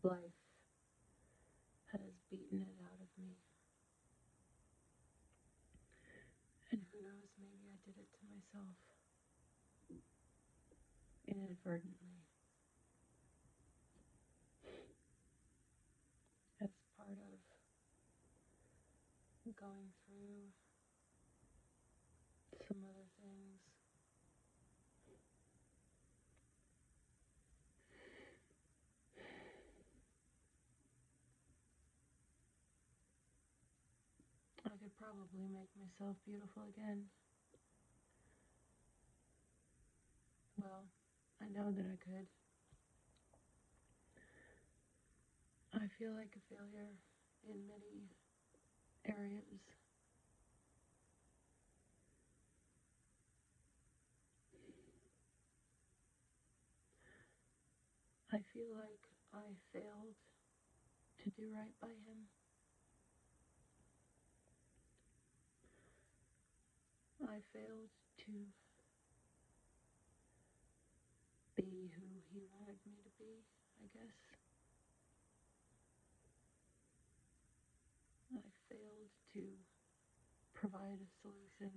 life has beaten it out of me. And who knows, maybe I did it to myself inadvertently as part of going through some other things. I could probably make myself beautiful again. Well, I know that I could. I feel like a failure in many areas. I feel like I failed to do right by him. I failed to be who he wanted me to be, I guess. I failed to provide a solution.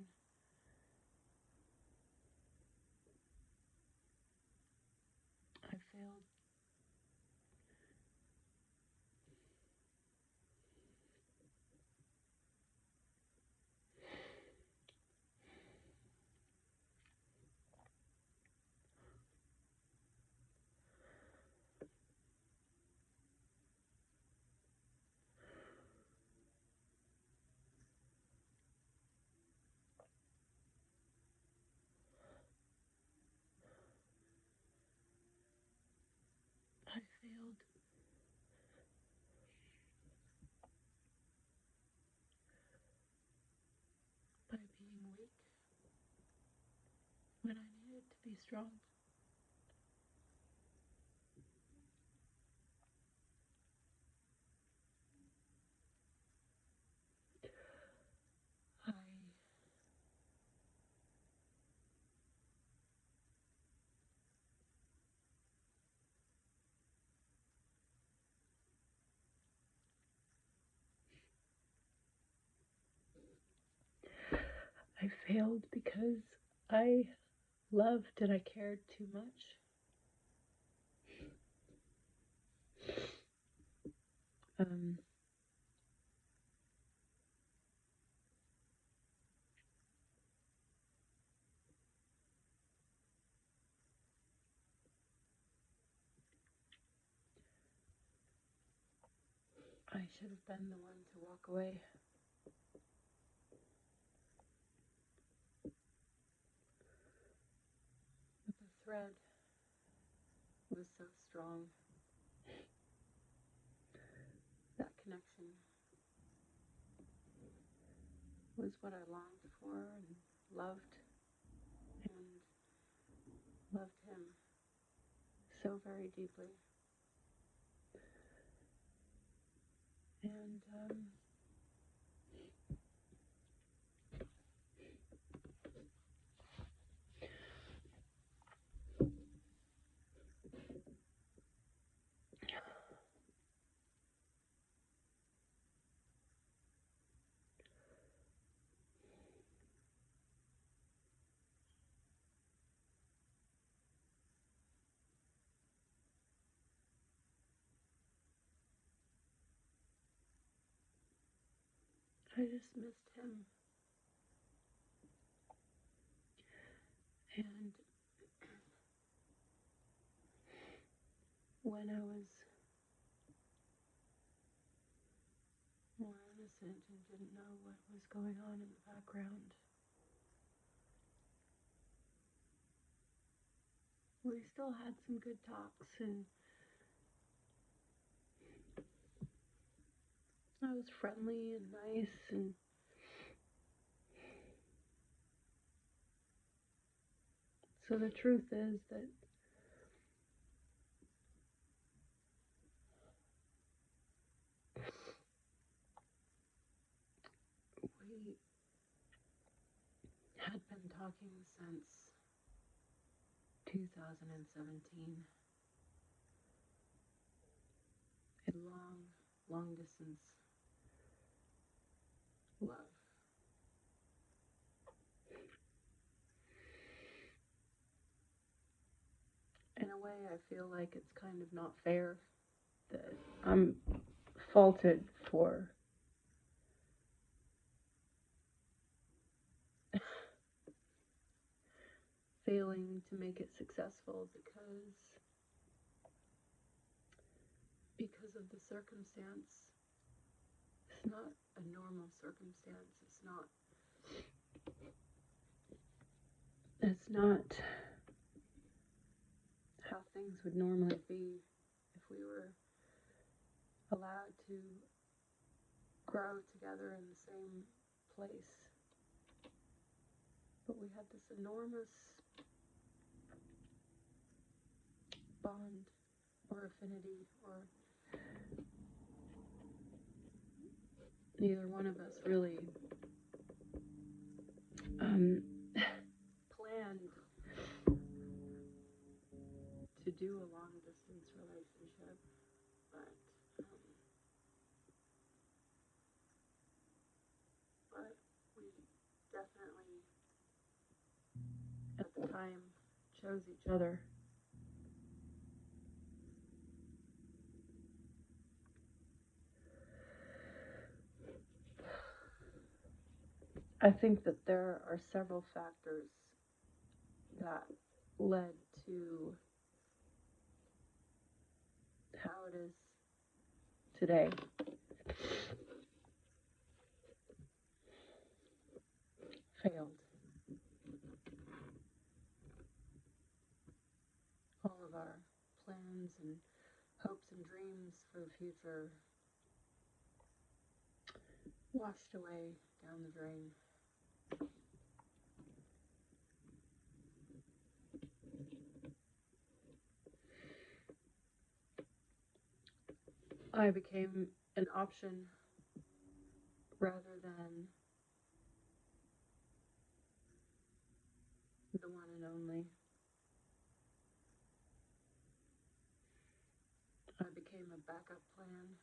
I failed. I failed by being weak when I needed to be strong. I I failed because I loved and I cared too much. Um, I should have been the one to walk away. But the thread was so strong. That connection was what I longed for and loved and loved him so very deeply. And I just missed him. And when I was more innocent and didn't know what was going on in the background, we still had some good talks, and I was friendly and nice, and so the truth is that we had been talking since 2017. long distance love. In a way, I feel like it's kind of not fair that I'm faulted for failing to make it successful because of the circumstance. It's not a normal circumstance. It's not how things would normally be if we were allowed to grow together in the same place. But we had this enormous bond or affinity, or neither one of us really planned to do a long distance relationship, but we definitely at the time chose each other. I think that there are several factors that led to how it is today. Failed. All of our plans and hopes and dreams for the future washed away down the drain. I became an option rather than the one and only. I became a backup plan.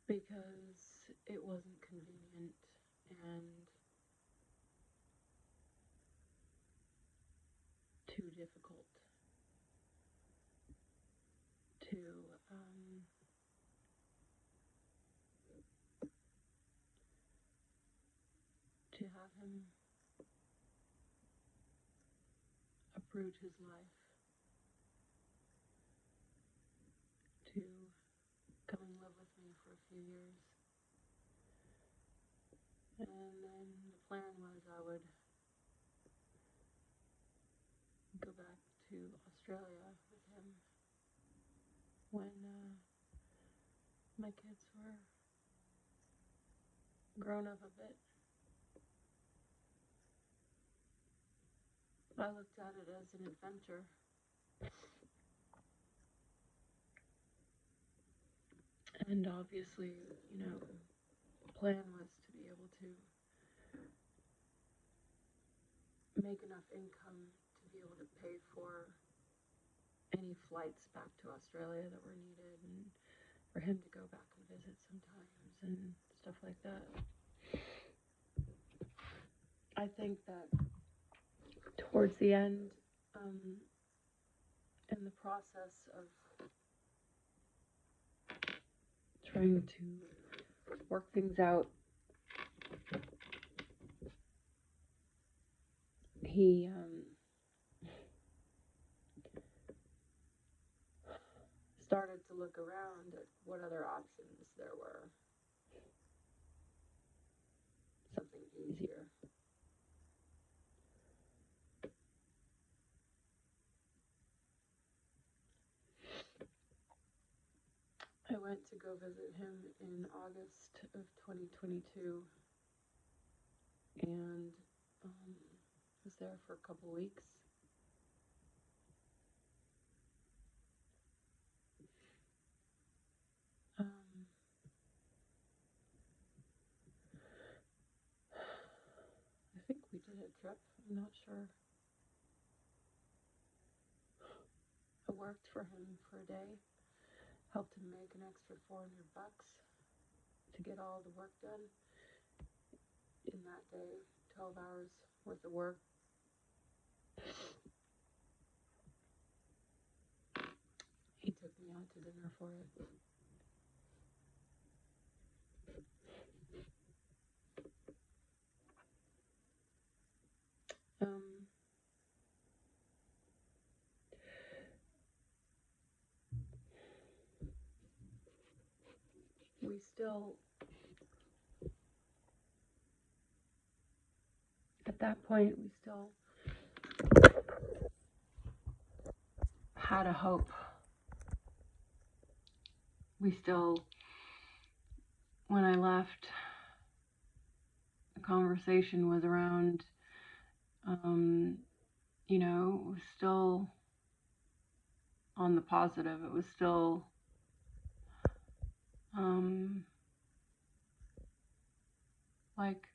Because it wasn't convenient and too difficult to have him uproot his life to come and live with me for a few years. And then the plan was I would go back to Australia with him when my kids were grown up a bit. I looked at it as an adventure. And obviously, the plan was to be able to make enough income to be able to pay for any flights back to Australia that were needed, and for him to go back and visit sometimes and stuff like that. I think that towards the end, in the process of trying to work things out, he started to look around at what other options there were. Something easier. I went to go visit him in August of 2022 and was there for a couple weeks. I think we did a trip, I'm not sure. A worked for him for a day, helped him make an extra $400 to get all the work done in that day, 12 hours worth of work. He took me out to dinner for it. We still, at that point, we still had a hope. We still, when I left, the conversation was around, you know, it was still on the positive. It was still, like,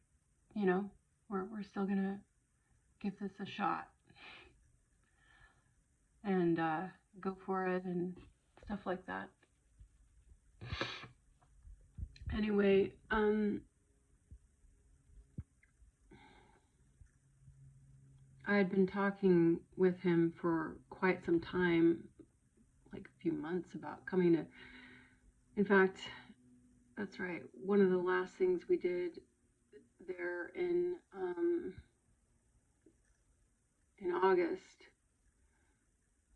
you know, we're still gonna give this a shot and go for it and stuff like that. Anyway, I had been talking with him for quite some time, like a few months, about coming to, in fact, that's right, one of the last things we did there in August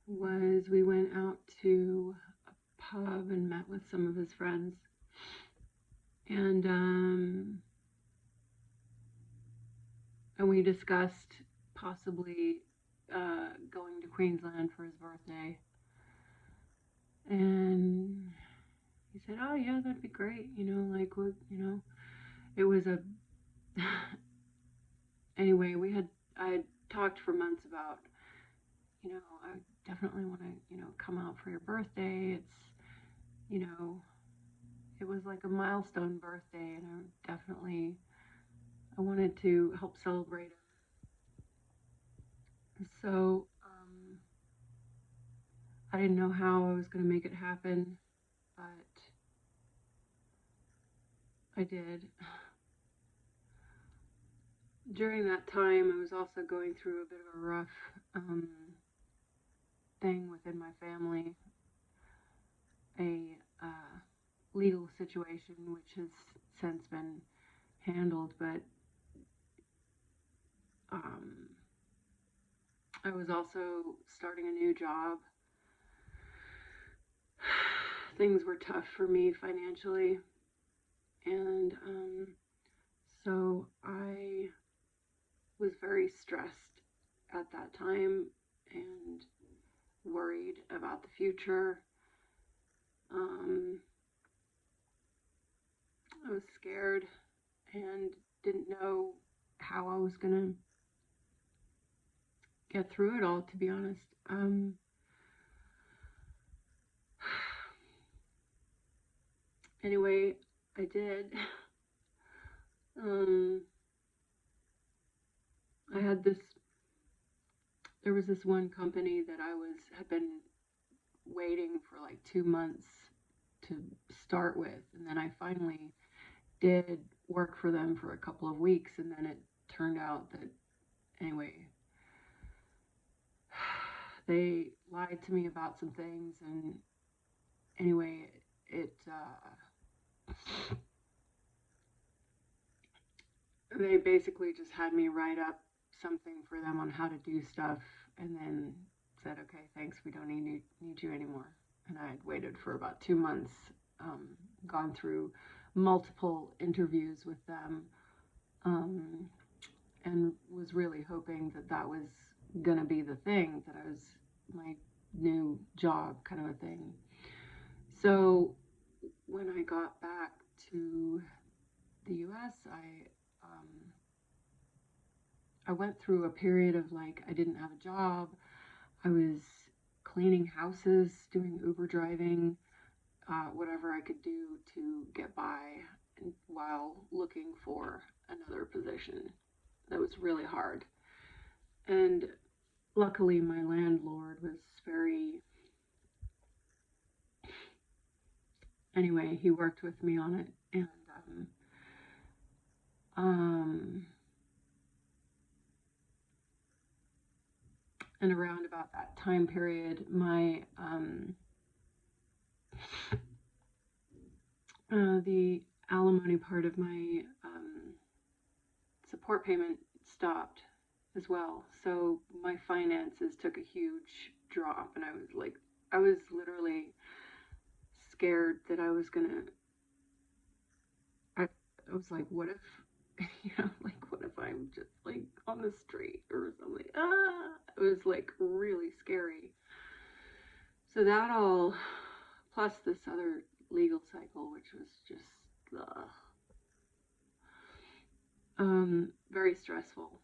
was we went out to a pub and met with some of his friends, and we discussed possibly going to Queensland for his birthday. And he said, "Oh yeah, that'd be great. You know, like, it was a." Anyway, I had talked for months about, I definitely want to, come out for your birthday. It's, it was like a milestone birthday, and I wanted to help celebrate it. So, I didn't know how I was going to make it happen, but I did. During that time, I was also going through a bit of a rough thing within my family, a legal situation which has since been handled, but I was also starting a new job. Things were tough for me financially, and so I was very stressed at that time and worried about the future. I was scared and didn't know how I was gonna get through it all, to be honest. Anyway, I did. I had there was this one company that had been waiting for like 2 months to start with, and then I finally did work for them for a couple of weeks, and then it turned out that, anyway, they lied to me about some things, and anyway, they basically just had me write up something for them on how to do stuff, and then said, "Okay, thanks, we don't need you anymore." And I had waited for about 2 months, gone through multiple interviews with them, and was really hoping that was gonna be the thing, that I was my new job kind of a thing. So when I got back to the US, I went through a period of, like, I didn't have a job. I was cleaning houses, doing Uber driving, whatever I could do to get by while looking for another position. That was really hard. And luckily, my landlord was very anyway, he worked with me on it, um, and around about that time period, my the alimony part of my support payment stopped as well. So my finances took a huge drop, and I was literally scared that I was gonna. I was like, what if, like, what if I'm just like on the street or something? It was like really scary. So that all, plus this other legal cycle, which was just very stressful.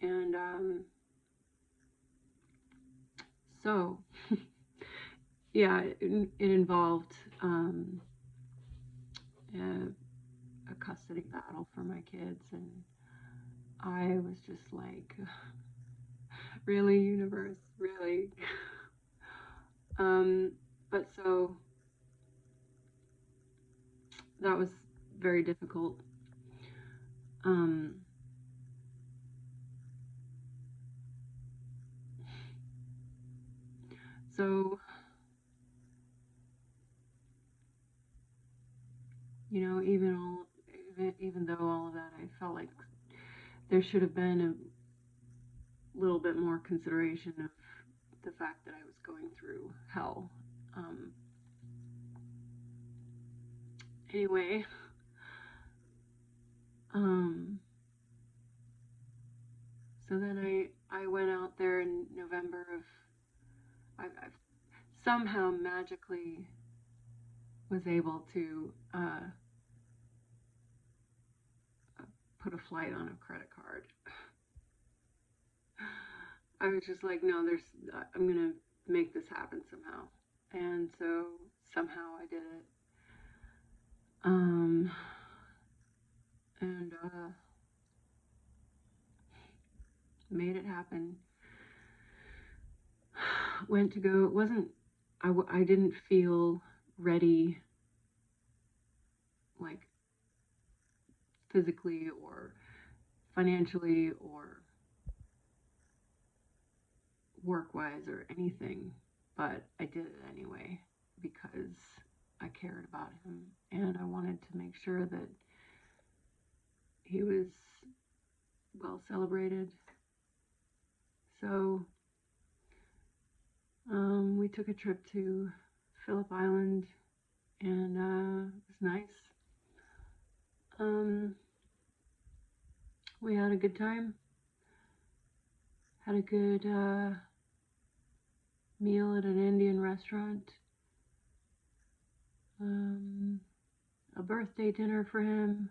And so, yeah, it involved a custody battle for my kids, and I was just like, really, universe, really. But so that was very difficult. So, even though all of that, I felt like there should have been a little bit more consideration of the fact that I was going through hell. Anyway, so then I went out there in November of, I've somehow magically was able to put a flight on a credit card. I was just like, no, I'm gonna make this happen somehow. And so somehow I did it. And made it happen. Went to go. It wasn't, I didn't feel ready, like physically or financially or work-wise or anything, but I did it anyway because I cared about him and I wanted to make sure that he was well celebrated. So we took a trip to Phillip Island, and it was nice. We had a good time. Had a good meal at an Indian restaurant. A birthday dinner for him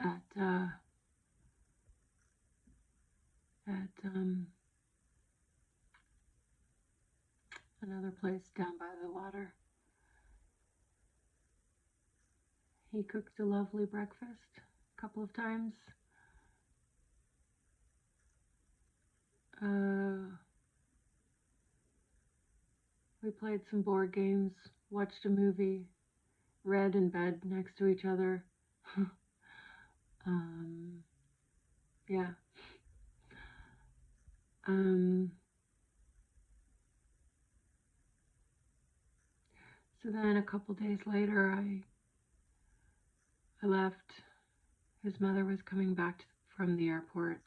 at another place down by the water. He cooked a lovely breakfast a couple of times. We played some board games, watched a movie, read in bed next to each other. Yeah. So then a couple days later, I left. His mother was coming back from the airport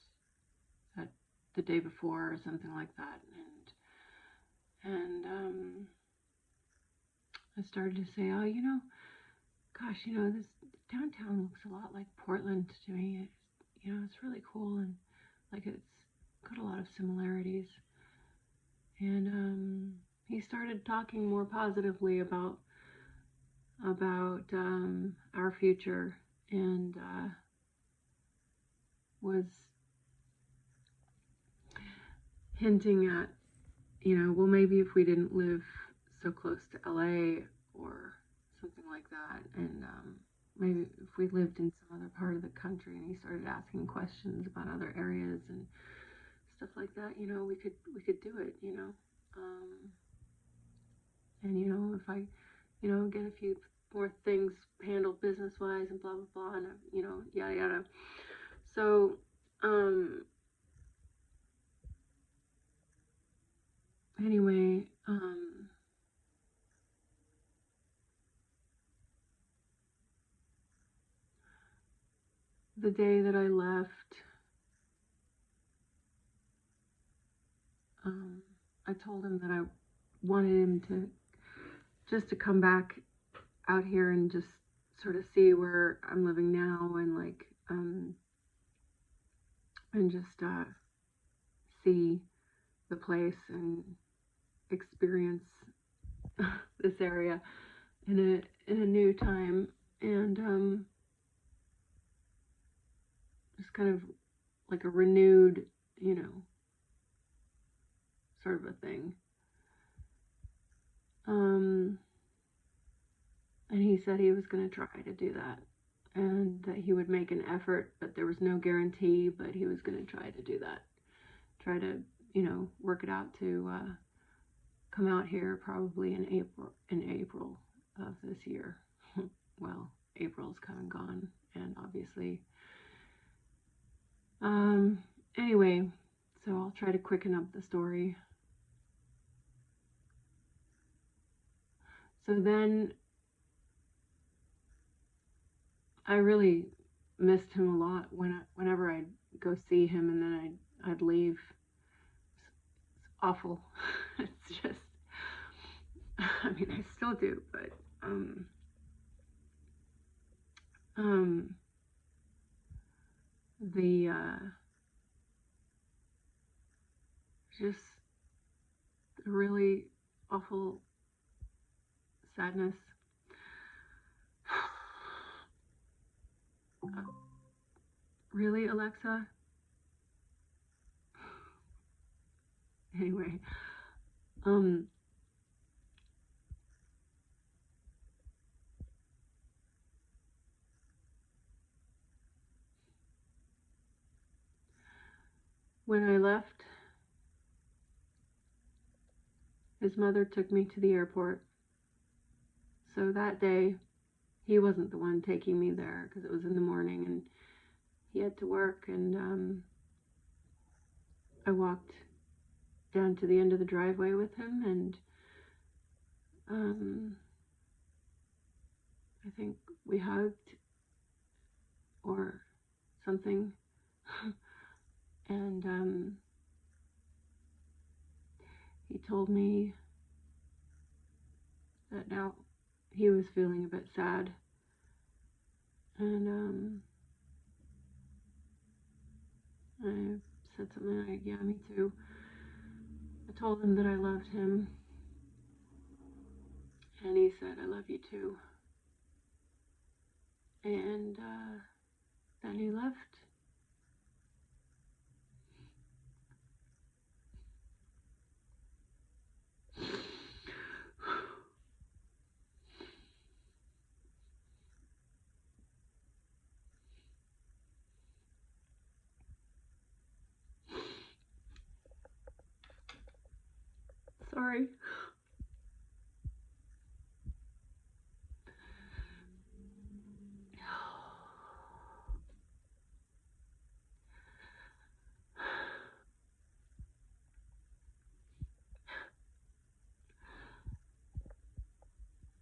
the day before or something like that, and I started to say, oh, gosh, this downtown looks a lot like Portland to me. It's really cool, and like it's got a lot of similarities. And he started talking more positively about our future, and was hinting at, well, maybe if we didn't live so close to LA or something like that, and maybe if we lived in some other part of the country. And he started asking questions about other areas and stuff like that. We could do it. And if get a few more things handled business-wise and blah, blah, blah, and, yada, yada. So, anyway, the day that I left, I told him that I wanted him to come back out here and just sort of see where I'm living now, and and just see the place and experience this area in a new time, and just kind of like a renewed, sort of a thing. And he said he was going to try to do that, and that he would make an effort, but there was no guarantee, but he was going to try to do that. Try to, work it out to come out here probably in April of this year. Well, April's come and gone, and obviously. Anyway, so I'll try to quicken up the story. So then I really missed him a lot whenever I'd go see him, and then I'd leave. It's awful. It's just, I mean, I still do, but the just really awful sadness. Really, Alexa? Anyway, when I left, his mother took me to the airport. So that day, he wasn't the one taking me there because it was in the morning and he had to work, and I walked down to the end of the driveway with him, and I think we hugged or something. And he told me that now he was feeling a bit sad, and I said something like, yeah, me too. I told him that I loved him, and he said, I love you too. And then he left. Sorry.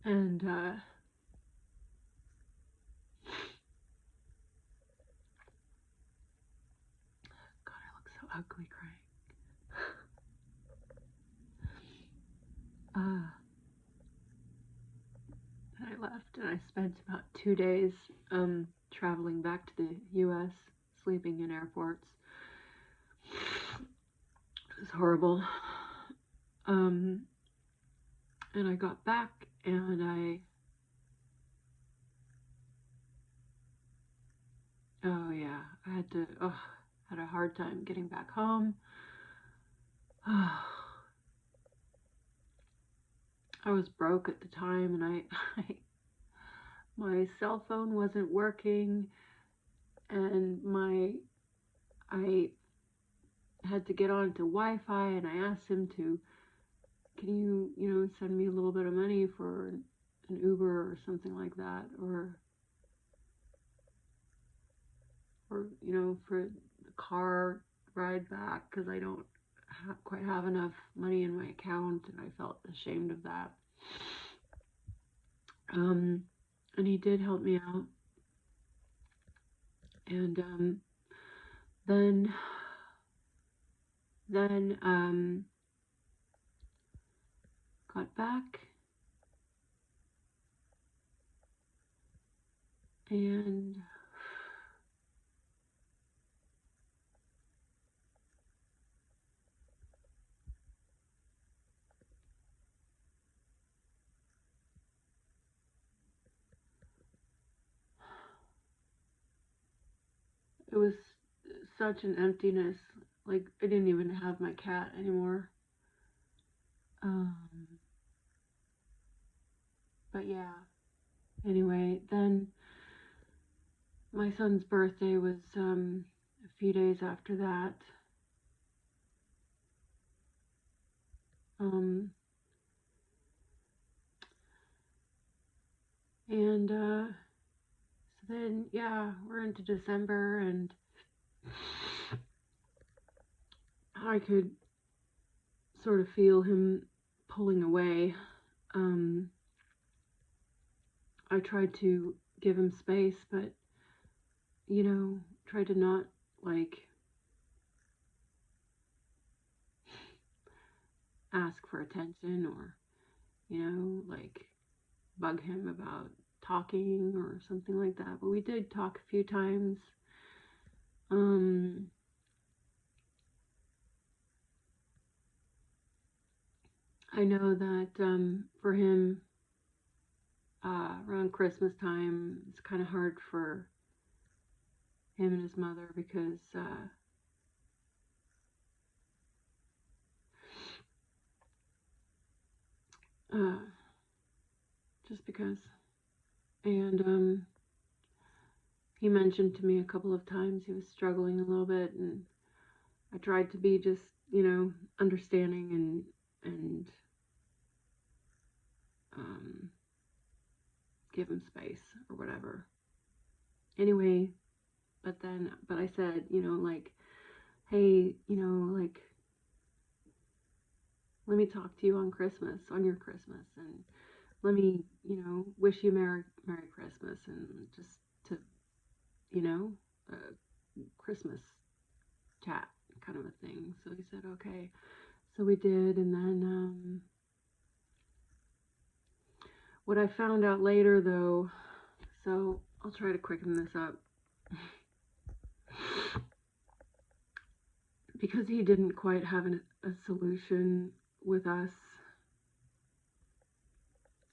And God, I look so ugly crying. And I left, and I spent about 2 days traveling back to the U.S., sleeping in airports. It was horrible. And I got back, and I had a hard time getting back home. I was broke at the time, and my cell phone wasn't working, and I had to get onto Wi-Fi, and I asked him to, can you, send me a little bit of money for an Uber or something like that, or for the car ride back because I don't quite have enough money in my account, and I felt ashamed of that. And he did help me out, and then got back, and it was such an emptiness. Like, I didn't even have my cat anymore. Um, but yeah. Anyway, then my son's birthday was a few days after that. Um, and so then, yeah, we're into December, and I could sort of feel him pulling away. Um, I tried to give him space, but tried to not like ask for attention, or like bug him about talking or something like that. But we did talk a few times. Um, I know that for him, around Christmas time, it's kind of hard for him and his mother because uh, just because. And he mentioned to me a couple of times he was struggling a little bit, and I tried to be just, understanding and um, give him space or whatever. Anyway, but I said, like, hey, like, let me talk to you on your Christmas, and let me, wish you Merry Christmas, and just to, you know, Christmas chat kind of a thing. So he said, okay. So we did, and then what I found out later, though, so I'll try to quicken this up. Because he didn't quite have a solution with us,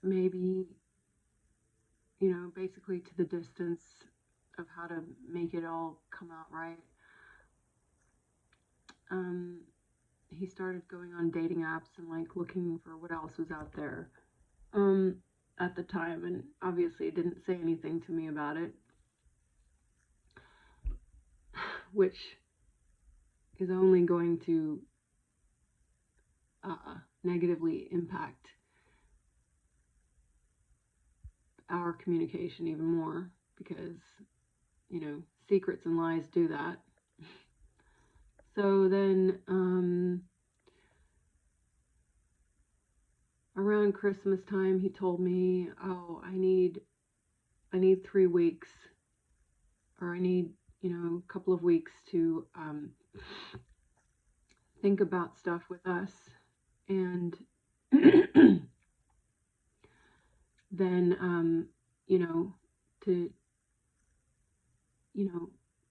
maybe, basically to the distance of how to make it all come out right. Um, he started going on dating apps and like looking for what else was out there um, at the time, and obviously didn't say anything to me about it, which is only going to negatively impact our communication even more, because secrets and lies do that. So then around Christmas time, he told me, oh, I need 3 weeks, or I need, a couple of weeks to think about stuff with us, and then, to,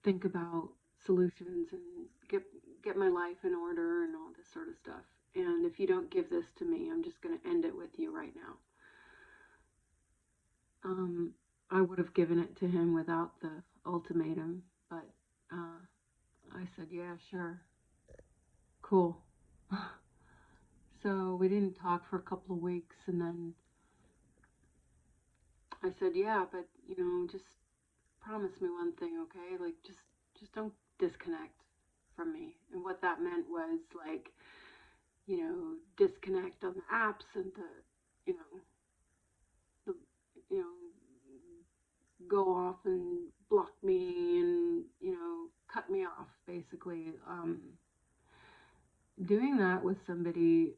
think about solutions and get my life in order and all this sort of stuff. And if you don't give this to me, I'm just going to end it with you right now. I would have given it to him without the ultimatum, but I said, yeah, sure, cool. So we didn't talk for a couple of weeks, and then I said, yeah, but just promise me one thing, okay? Like, just don't disconnect from me. And what that meant was like, disconnect on the apps and the go off and block me and, cut me off, basically. Doing that with somebody,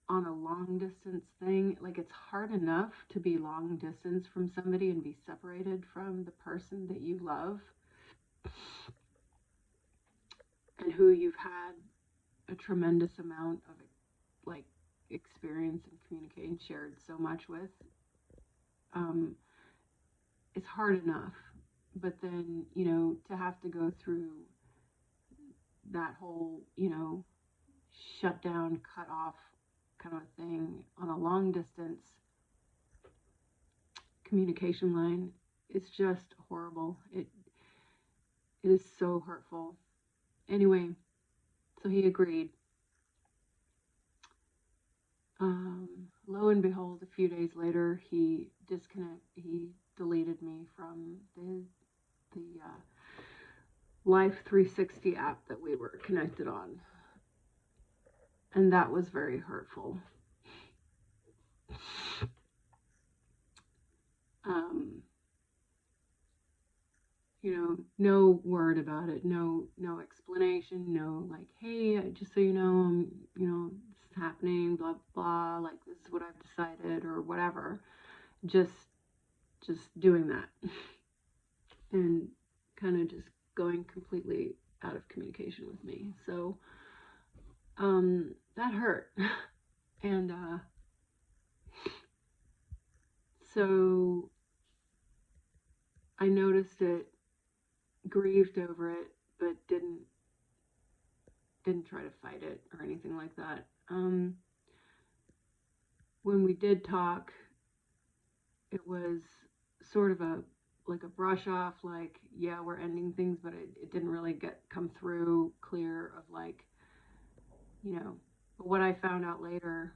on a long distance thing, like it's hard enough to be long distance from somebody and be separated from the person that you love and who you've had a tremendous amount of like experience and communicating shared so much with. It's hard enough, but then to have to go through that whole shut down, cut off kind of thing on a long distance communication line, it's just horrible. It is so hurtful. Anyway, so he agreed. Lo and behold, a few days later, he deleted me from the Life 360 app that we were connected on. And that was very hurtful. No word about it, no explanation, no like, hey, just so you know, this is happening, blah blah, like this is what I've decided or whatever. Just doing that and kind of just going completely out of communication with me. So that hurt. And so I noticed it, grieved over it, but didn't try to fight it or anything like that. When we did talk, it was sort of a brush off, like, yeah, we're ending things, but it didn't really come through clear of like, but what I found out later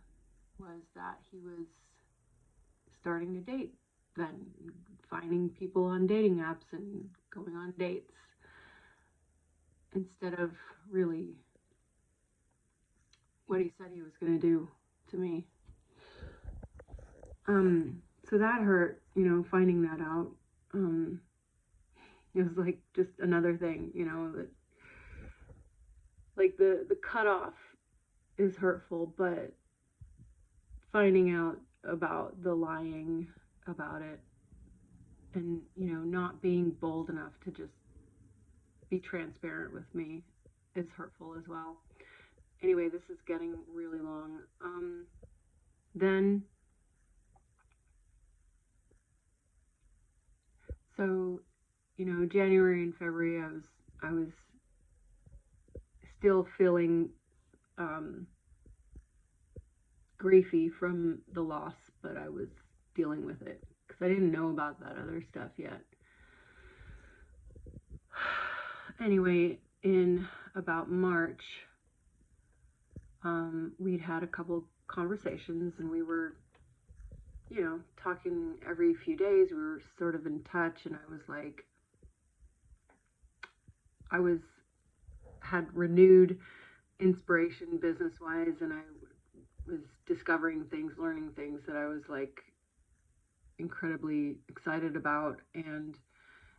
was that he was starting to date then, finding people on dating apps and going on dates instead of really what he said he was going to do to me. So that hurt, finding that out. It was like just another thing, that like the cutoff is hurtful, but finding out about the lying about it and, not being bold enough to just be transparent with me is hurtful as well. Anyway, this is getting really long. Then, so, January and February, I was still feeling griefy from the loss, but I was dealing with it because I didn't know about that other stuff yet. Anyway, in about March, we'd had a couple conversations and we were, talking every few days. We were sort of in touch, and I was like, had renewed inspiration business-wise, and I was discovering things, learning things that I was like incredibly excited about. And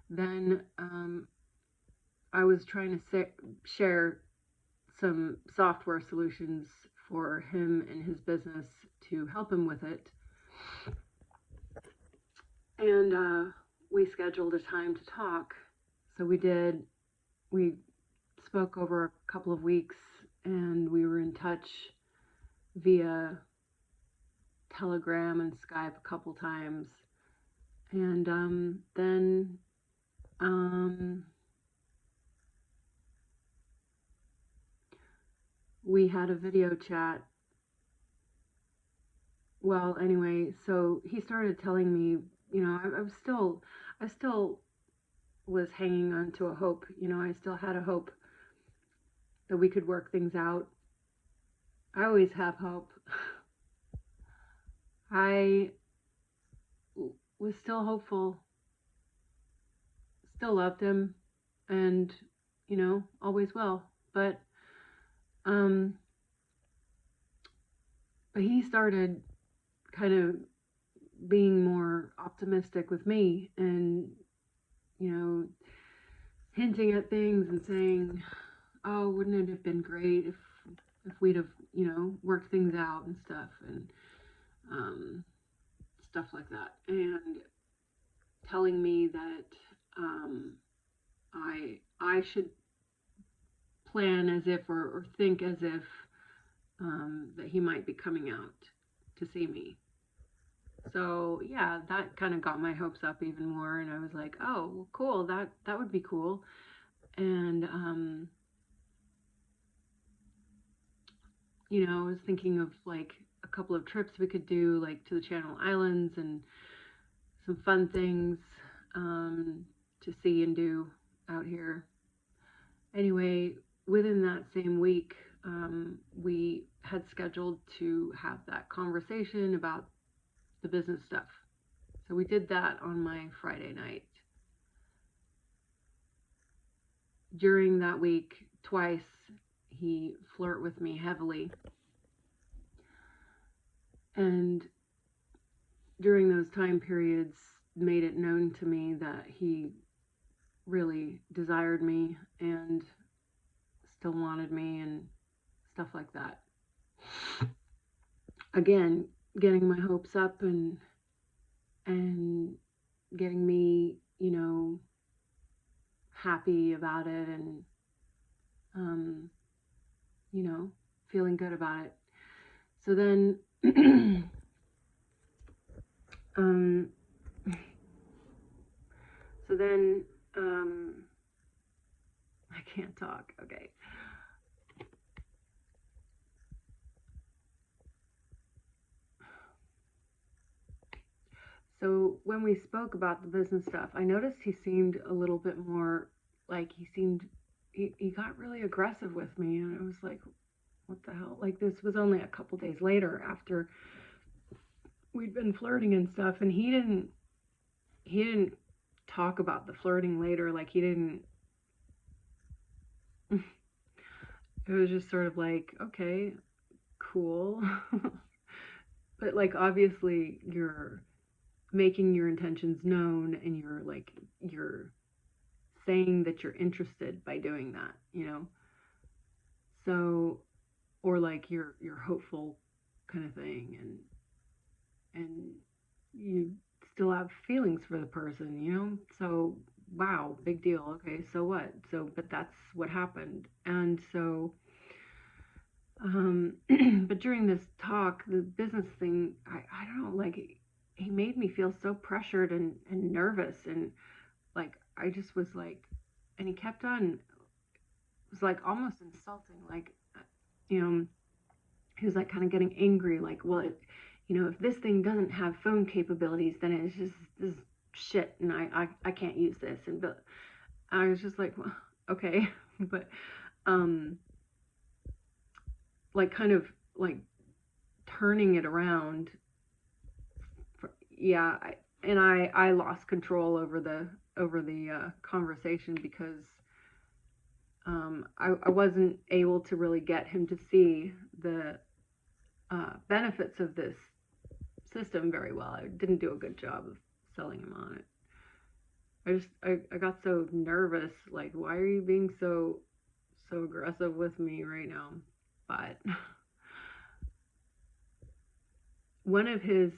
then I was trying to share some software solutions for him and his business to help him with it. And we scheduled a time to talk. So we did. We spoke over a couple of weeks, and we were in touch via Telegram and Skype a couple times. And then we had a video chat. Well, anyway, so he started telling me, I still was hanging on to a hope. I still had a hope that we could work things out. I always have hope. I was still hopeful, still loved him, and, always will. But he started kind of being more optimistic with me and, you know, hinting at things and saying, oh, wouldn't it have been great if we'd have, you know, worked things out and stuff, and stuff like that, and telling me that I should plan as if, or think as if, that he might be coming out to see me. So yeah, that kind of got my hopes up even more, and I was like, oh, well, cool, that would be cool. And you know, I was thinking of like a couple of trips we could do, like to the Channel Islands, and some fun things to see and do out here. Anyway, within that same week, we had scheduled to have that conversation about the business stuff. So we did that on my Friday night. During that week, twice, he flirted with me heavily. And during those time periods, made it known to me that he really desired me and still wanted me and stuff like that. Again, getting my hopes up and getting me, you know, happy about it, and you know, feeling good about it. So then um so then I can't talk. Okay. So when we spoke about the business stuff, I noticed he seemed a little bit more like he got really aggressive with me, and I was like, what the hell? Like, this was only a couple days later after we'd been flirting and stuff, and he didn't talk about the flirting later. Like, he didn't. It was just sort of like, okay, cool. But like, obviously you're making your intentions known, and you're saying that you're interested by doing that, you know. So, or like you're hopeful, kind of thing, and you still have feelings for the person, you know. So wow, big deal. Okay, so what? So but that's what happened. And so but during this talk, the business thing, I don't know, like, he made me feel so pressured and nervous, and like I just was like, and he kept on, it was like almost insulting, like, you know, he was like kind of getting angry, like, well, you know, if this thing doesn't have phone capabilities, then it's just this shit, and I can't use this. And but I was just like, well, okay. But like, kind of like turning it around. Yeah, I lost control over the conversation, because I wasn't able to really get him to see the benefits of this system very well. I didn't do a good job of selling him on it. I got so nervous, like, why are you being so aggressive with me right now? But one of his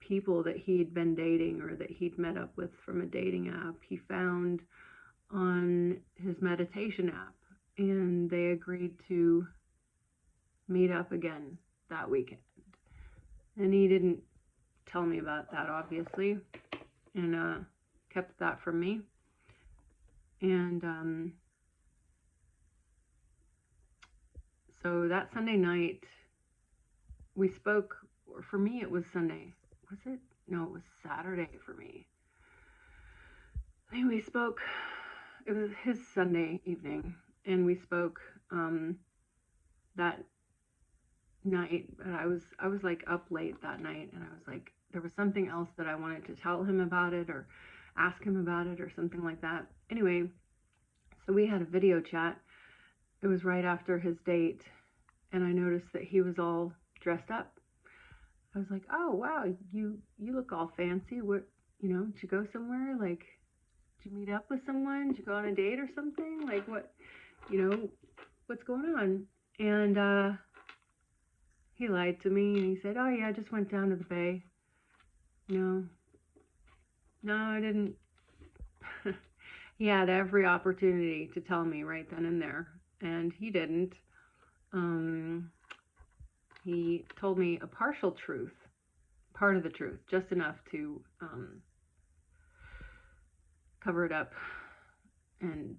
people that he'd been dating, or that he'd met up with from a dating app, he found on his meditation app, and they agreed to meet up again that weekend. And he didn't tell me about that, obviously, and kept that from me. And so that Sunday night we spoke, or for me it was Sunday. Was it? No, it was Saturday for me. I think we spoke, it was his Sunday evening, and we spoke that night. But I was like up late that night, and I was like, there was something else that I wanted to tell him about it, or ask him about it, or something like that. Anyway, so we had a video chat. It was right after his date, and I noticed that he was all dressed up. I was like, oh wow, you look all fancy. What, did you go somewhere? Like, did you meet up with someone? Did you go on a date or something? Like, what, what's going on? And he lied to me and he said, oh yeah, I just went down to the bay. No, no, I didn't. He had every opportunity to tell me right then and there, and he didn't. Um, he told me a partial truth, part of the truth, just enough to cover it up, and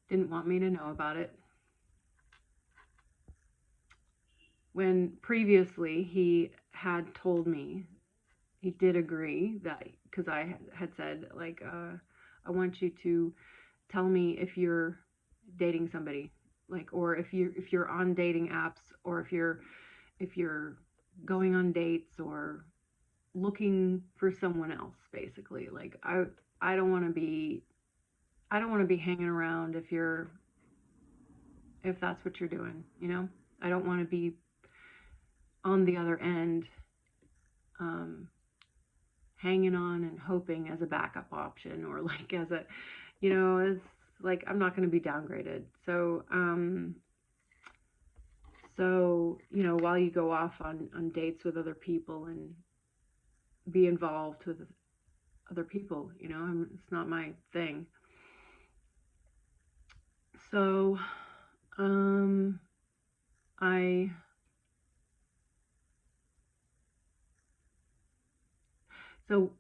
didn't want me to know about it. When previously he had told me, he did agree that, because I had said, like, I want you to tell me if you're dating somebody, like, or if you're on dating apps, or if you're going on dates or looking for someone else, basically. Like, I don't want to be hanging around if that's what you're doing. I don't want to be on the other end, um, hanging on and hoping as a backup option, or like as a, it's like I'm not going to be downgraded. So while you go off on dates with other people and be involved with other people, it's not my thing. So, um, I so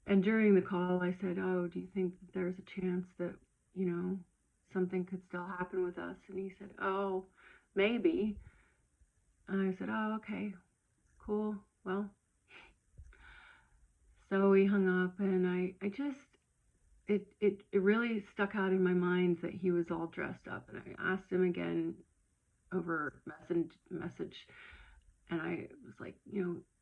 and during the call, I said, "Oh, do you think that there's a chance that you know something could still happen with us?" And he said, "Oh, maybe." And I said, "Oh, okay, cool. Well," so we hung up, and I just it really stuck out in my mind that he was all dressed up, and I asked him again over message, and I was like,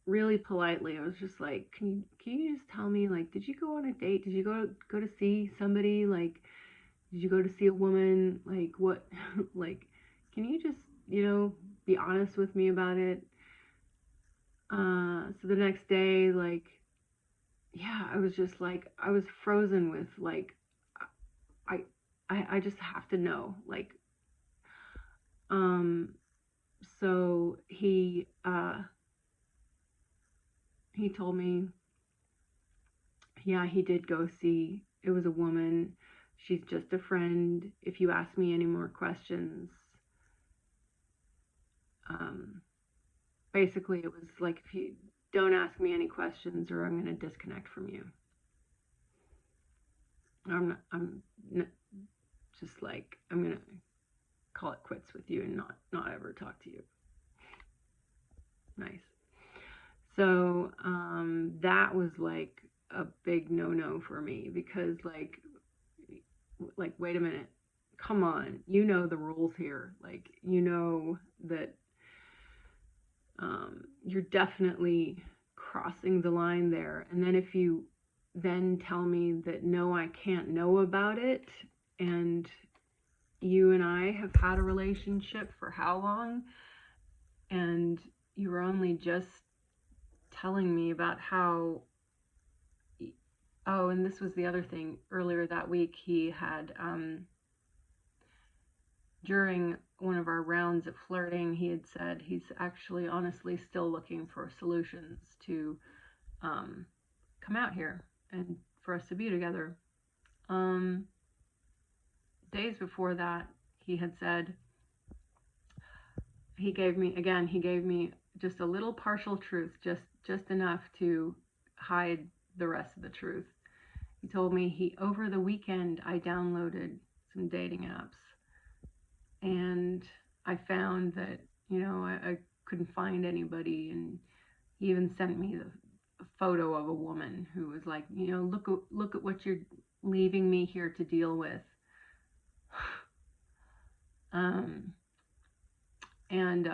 really politely, I was just like, can you just tell me, like, did you go on a date? Did you go to see somebody? Like, did you go to see a woman? Like, what? Like, can you just be honest with me about it? So the next day, like, yeah, I was just like, I was frozen with like, I I just have to know, like, um so he told me, yeah, he did go see, it was a woman. She's just a friend. If you ask me any more questions, um basically it was like, if you don't ask me any questions, or I'm going to disconnect from you. I'm just like, I'm going to call it quits with you and not ever talk to you. Nice. So that was like a big no for me, because like, wait a minute, come on, the rules here. Like, that you're definitely crossing the line there. And then if you then tell me that, no, I can't know about it, and you and I have had a relationship for how long, and you were only just telling me about how, oh, and this was the other thing, earlier that week he had, during one of our rounds of flirting, he had said he's actually honestly still looking for solutions to come out here and for us to be together. Um, Days before that, he had said, he gave me just a little partial truth, just enough to hide the rest of the truth. He told me, over the weekend I downloaded some dating apps, and I found that I couldn't find anybody, and he even sent me a photo of a woman who was like, look at what you're leaving me here to deal with. um, and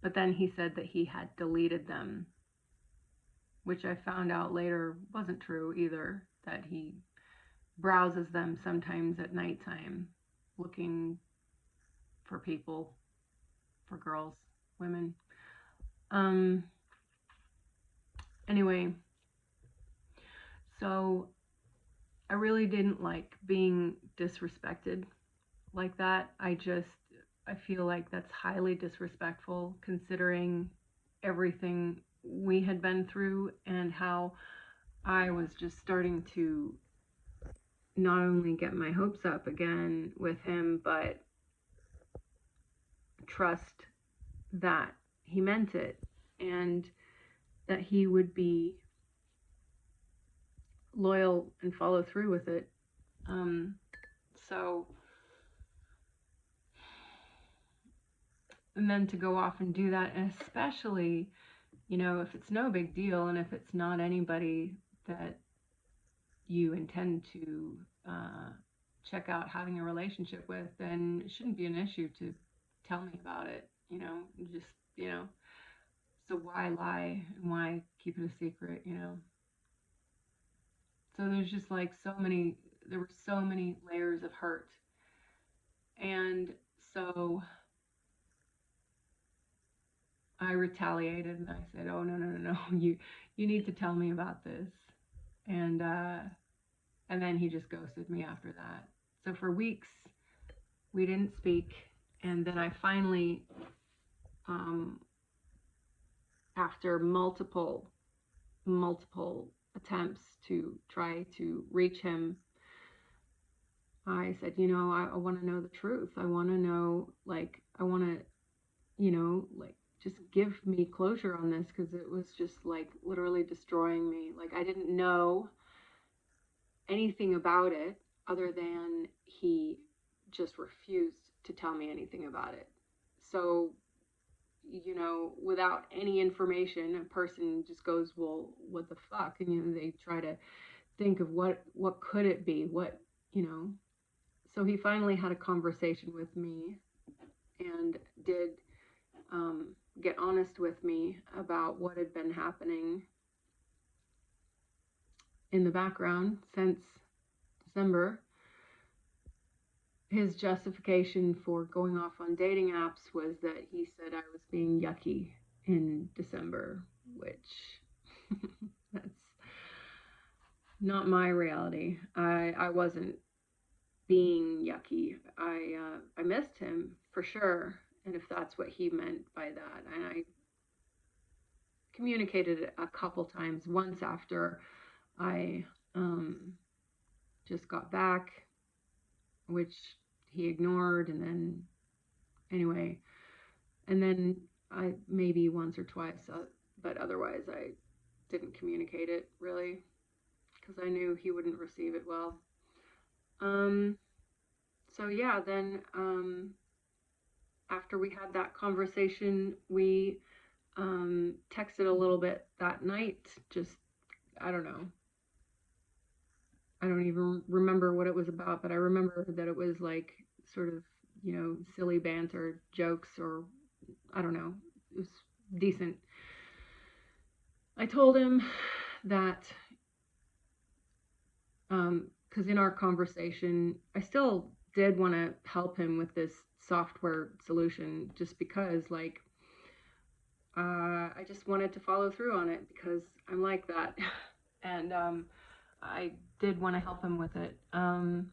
but then he said that he had deleted them, which I found out later wasn't true either, that he browses them sometimes at nighttime looking for people, for girls. women. Anyway, so I really didn't like being disrespected like that. I feel like that's highly disrespectful considering everything we had been through and how I was just starting to not only get my hopes up again with him, but trust that he meant it and that he would be loyal and follow through with it. So, and then to go off and do that, and especially, you know, if it's no big deal and if it's not anybody that you intend to check out having a relationship with, then it shouldn't be an issue to tell me about it, you know, just, you know, so why lie and why keep it a secret, you know? So there's just like there were so many layers of hurt. And so I retaliated and I said, "Oh, no. You need to tell me about this." And then he just ghosted me after that. So for weeks we didn't speak, and then I finally, after multiple attempts to try to reach him, I said, you know, I want to know the truth. I want to know, like, I want to, you know, like, just give me closure on this, because it was just like literally destroying me. Like, I didn't know anything about it other than he just refused to tell me anything about it. So, you know, without any information, a person just goes, well, what the fuck? And, you know, they try to think of what could it be? What, you know. So he finally had a conversation with me and did get honest with me about what had been happening in the background since December. His justification for going off on dating apps was that he said I was being yucky in December, which that's not my reality. I wasn't being yucky. I missed him for sure, and if that's what he meant by that, and I communicated it a couple times. Once after I just got back, which he ignored, and then anyway, and then I maybe once or twice, but otherwise I didn't communicate it really because I knew he wouldn't receive it well. So yeah, then after we had that conversation, we texted a little bit that night. Just, I don't know. I don't even remember what it was about, but I remember that it was like sort of, you know, silly banter, jokes, or I don't know. It was decent. I told him that, because in our conversation, I still did want to help him with this software solution just because, like, I just wanted to follow through on it because I'm like that. And I did want to help him with it. And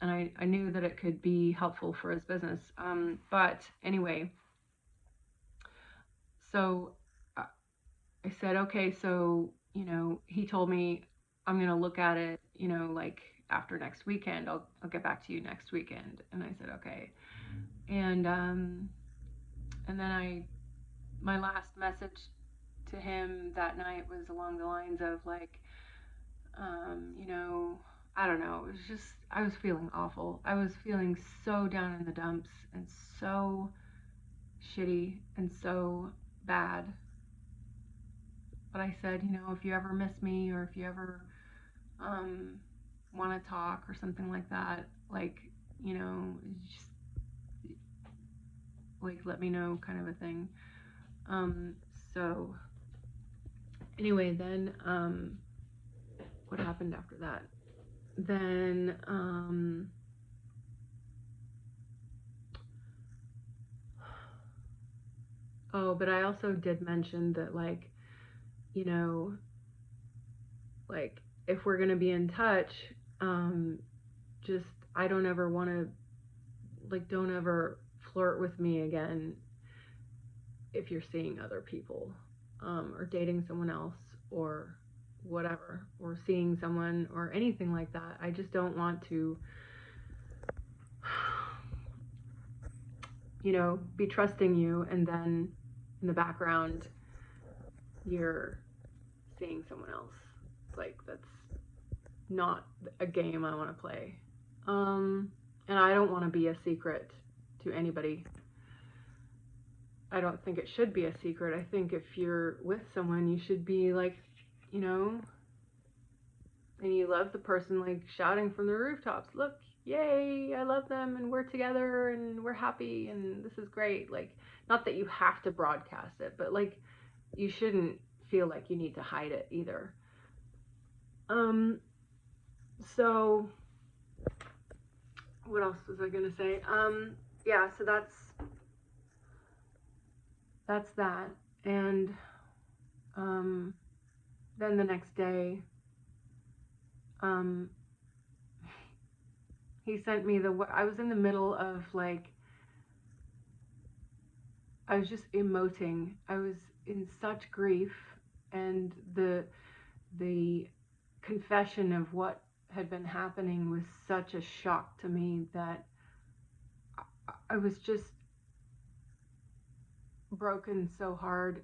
I knew that it could be helpful for his business. But anyway, so I said, okay, so, you know, he told me I'm going to look at it, you know, like after next weekend. I'll get back to you next weekend. And I said, okay. And then my last message to him that night was along the lines of like, you know, I don't know. It was just, I was feeling awful. I was feeling so down in the dumps and so shitty and so bad. But I said, you know, if you ever miss me or if you ever want to talk or something like that, like, you know, just like let me know, kind of a thing. So anyway, then what happened after that? Then Oh, but I also did mention that, like, you know, like, if we're gonna be in touch, um, just, I don't ever want to, like, don't ever flirt with me again if you're seeing other people, or dating someone else, or whatever, or seeing someone, or anything like that. I just don't want to, be trusting you, and then in the background, you're seeing someone else. Like, that's not a game I want to play. And I don't want to be a secret to anybody. I don't think it should be a secret. I think if you're with someone, you should be like, and you love the person, like shouting from the rooftops, look, yay, I love them, and we're together, and we're happy, and this is great. Like, not that you have to broadcast it, but like, you shouldn't feel like you need to hide it either. So what else was I gonna say? Yeah, so that's that. And then the next day, um, he sent me I was in the middle of, like, I was just emoting. I was in such grief, and the confession of what had been happening was such a shock to me that I was just broken so hard,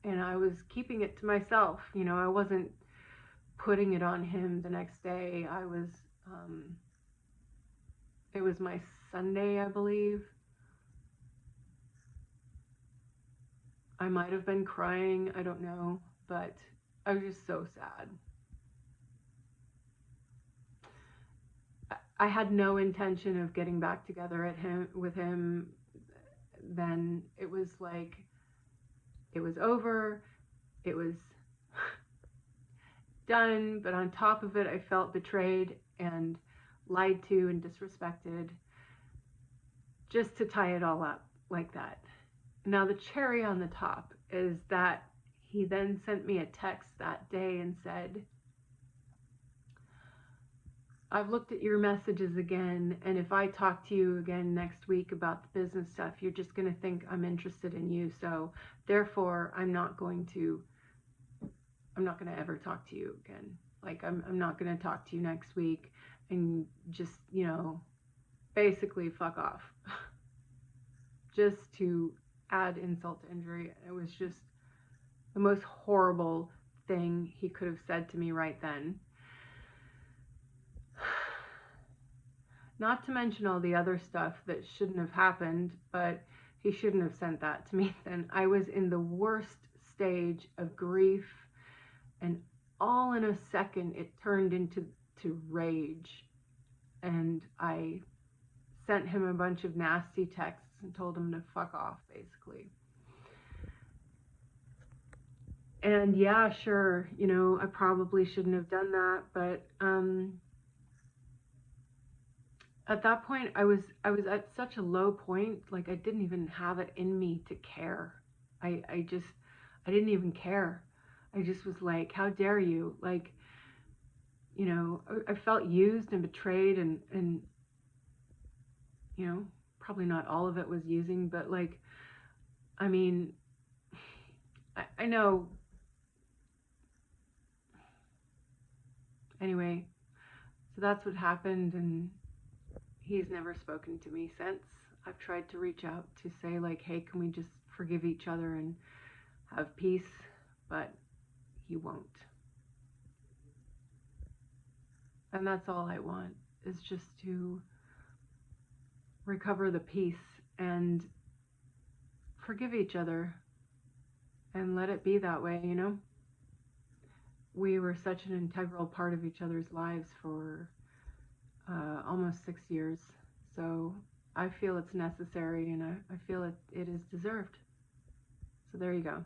and I was keeping it to myself. I wasn't putting it on him the next day. It was my Sunday, I believe. I might have been crying, I don't know, but I was just so sad. I had no intention of getting back together with him then. It was like, it was over, it was done, but on top of it, I felt betrayed and lied to and disrespected, just to tie it all up like that. Now, the cherry on the top is that he then sent me a text that day and said, I've looked at your messages again, and if I talk to you again next week about the business stuff, you're just going to think I'm interested in you. So therefore, I'm not going to ever talk to you again. Like, I'm not going to talk to you next week, and just, basically fuck off. Just to add insult to injury. It was just the most horrible thing he could have said to me right then. Not to mention all the other stuff that shouldn't have happened, but he shouldn't have sent that to me then. I was in the worst stage of grief, and all in a second it turned into rage. And I sent him a bunch of nasty texts and told him to fuck off, basically. And yeah, sure, I probably shouldn't have done that, but at that point, I was at such a low point, like, I didn't even have it in me to care. I didn't even care. I just was like, how dare you? Like, I felt used and betrayed, and probably not all of it was using, but, like, I mean, I know. Anyway, so that's what happened, and he's never spoken to me since. I've tried to reach out to say, like, hey, can we just forgive each other and have peace? But he won't. And that's all I want, is just to recover the peace and forgive each other and let it be that way, We were such an integral part of each other's lives for almost 6 years. So I feel it's necessary, and I feel it is deserved. So there you go.